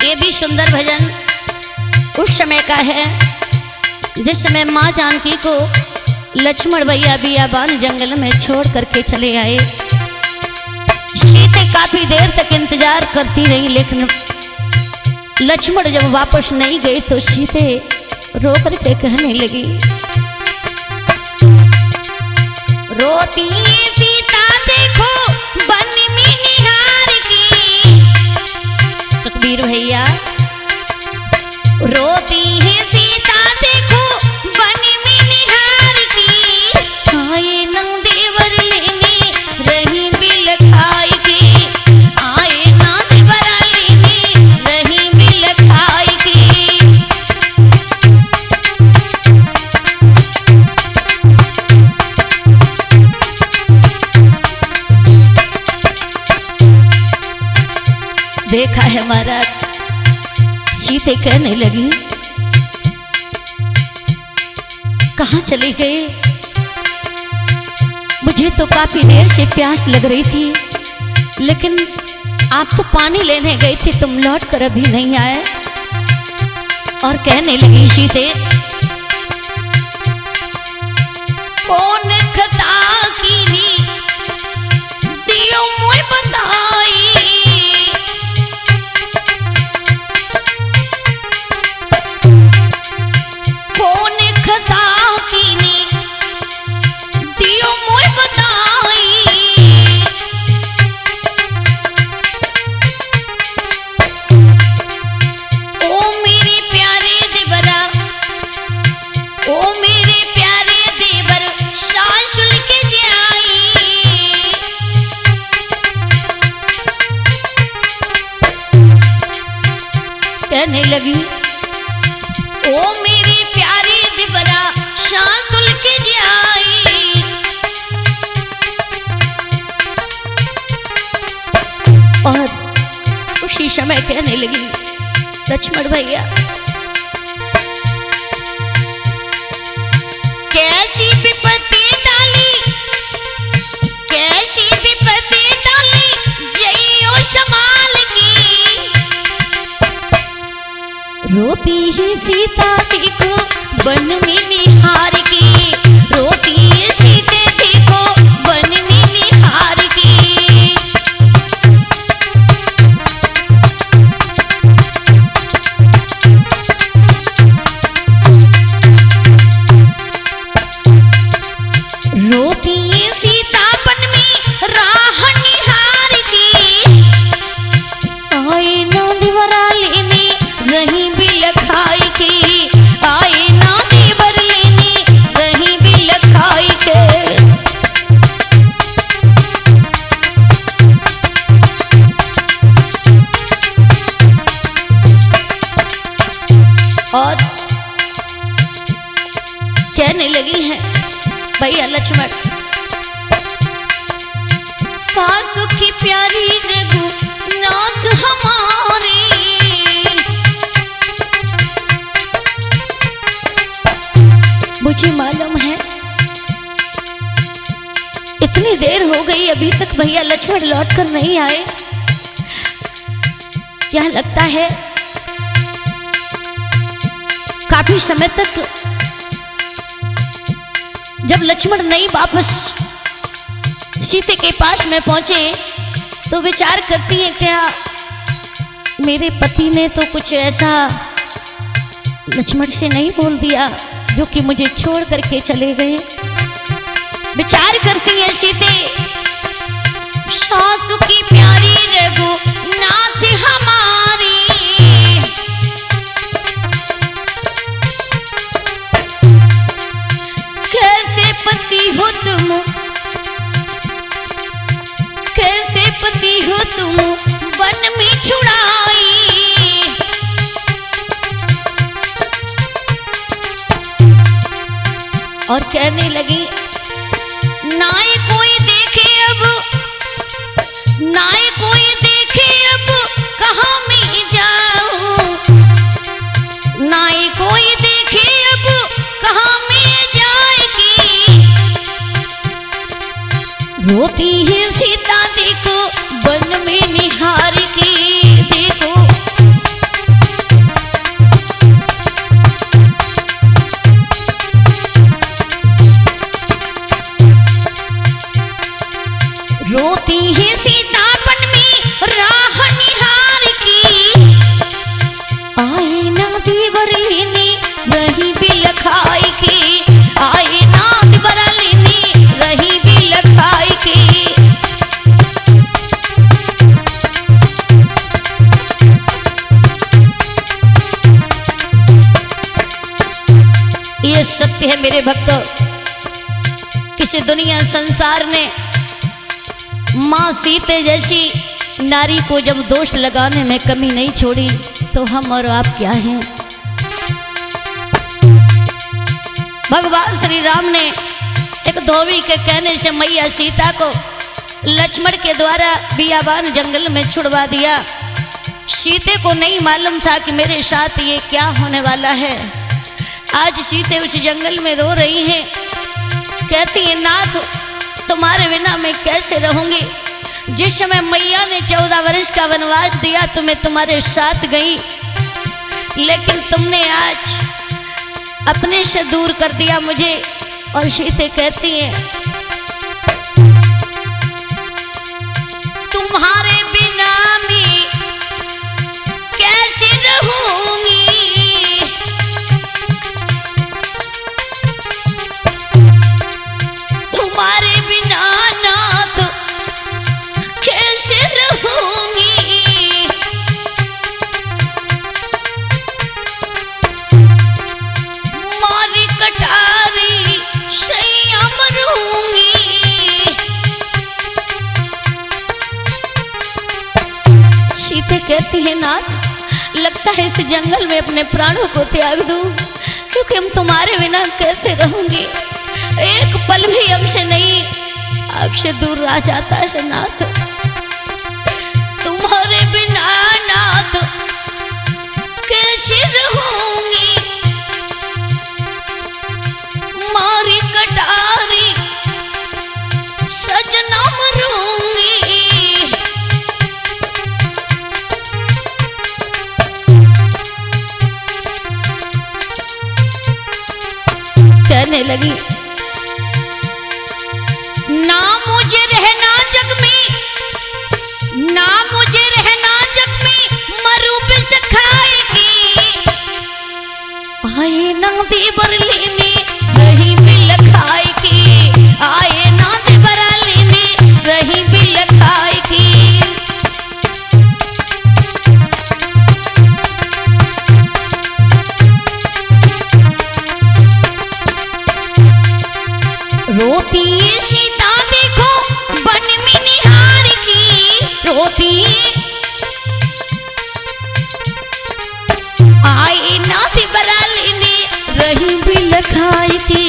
ये भी सुंदर भजन उस समय का है जिस समय माँ जानकी को लक्ष्मण भैया बियाबान जंगल में छोड़ करके चले आए। सीते काफी देर तक इंतजार करती रही, लेकिन लक्ष्मण जब वापस नहीं गए तो सीते रो करके कहने लगी, रोती सीता देखो बन में निहार की। सुखबीर भैया, रोती है सीता देखो बन में निहार की। आए न देवर लेने रही बिल खाई की। आए न देवर लेने रही बिल खाई की। देखा है महाराज, सीते कहने लगी, कहाँ चले गए? मुझे तो काफी देर से प्यास लग रही थी, लेकिन आप तो पानी लेने गए थे, तुम लौट कर अभी नहीं आए। और कहने लगी सीते, कौन खता कीनी दियो मोय बताई। कहने लगी, ओ मेरी प्यारी दिबरा शांसुल के जाई। और उसी समय कहने लगी, लक्ष्मण भैया, कैसी विपत्ति डाली, कैसी विपत्ति डाली जइयो संभाल की। रोती है सीता देखो बन में निहार की। रोती है सीते देखो बन में निहार की। रोती है सीता बन में राह निहार की। आए न दिवरा लेने रही बिल खाई की। आए ना देवर लेने रही बिल खाई के। और कहने लगी है भैया लक्ष्मण, सासु की प्यारी रघु नाथ हमारे। मुझे मालूम है इतनी देर हो गई, अभी तक भैया लक्ष्मण लौट कर नहीं आए। क्या लगता है काफी समय तक जब लक्ष्मण नहीं वापस सीते के पास में पहुंचे तो विचार करती है, क्या मेरे पति ने तो कुछ ऐसा लक्ष्मण से नहीं बोल दिया जो कि मुझे छोड़ करके चले गए। विचार करती है सीते, सासु की प्यारी रघु नाथ हमारी। कैसे पति हो तुम, कैसे पति हो तुम वन में छुड़ाई। और कहने लगी, नाय कोई देखे अब, नाय कोई देखे अब कहाँ मैं जाऊं। नाय कोई देखे अब कहाँ मैं जाएगी। रोती है सीता देखो बन में निहार की। देखो रोती है सीतापन में राह निहार की, आए ना देवर लेने रही बिलखाई की, आए ना देवर लेने रही बिलखाई की। ये सत्य है मेरे भक्तों, किसी दुनिया संसार ने मां सीते जैसी नारी को जब दोष लगाने में कमी नहीं छोड़ी, तो हम और आप क्या हैं। भगवान श्री राम ने एक धोबी के कहने से मैया सीता को लक्ष्मण के द्वारा बियाबान जंगल में छुड़वा दिया। सीते को नहीं मालूम था कि मेरे साथ ये क्या होने वाला है। आज सीते उस जंगल में रो रही हैं, कहती है नाथ तुम्हारे बिना मैं कैसे रहूंगी। जिस समय मैया ने 14 वर्ष का वनवास दिया तो मैं तुम्हारे साथ गई, लेकिन तुमने आज अपने से दूर कर दिया मुझे। और सीते कहती है तुम्हारे बिना मैं कैसे रहूंगी, तुम्हारे बिना नाथ कैसे रहूंगी। मारी कटारी सैया मरूंगी। सीते कहती है नाथ लगता है इस जंगल में अपने प्राणों को त्याग दूं, क्योंकि हम तुम्हारे बिना कैसे रहूंगी। एक पल भी हमसे नहीं आपसे दूर रह जाता है नाथ, तुम्हारे बिना नाथ कैसे रहूंगी। मारी कटारी सजना मरूंगी। कहने लगी ना मुझे रहना जग में, ना मुझे रहना जग में मरू बिस खाएगी। आए ना देवर लेने रही बिल खाएगी, आए ना देवर लेने रही बिल खाएगी। रोती सीता देखो बन में निहार की, रोती आए ना देवर लेने रही बिल खाई थी,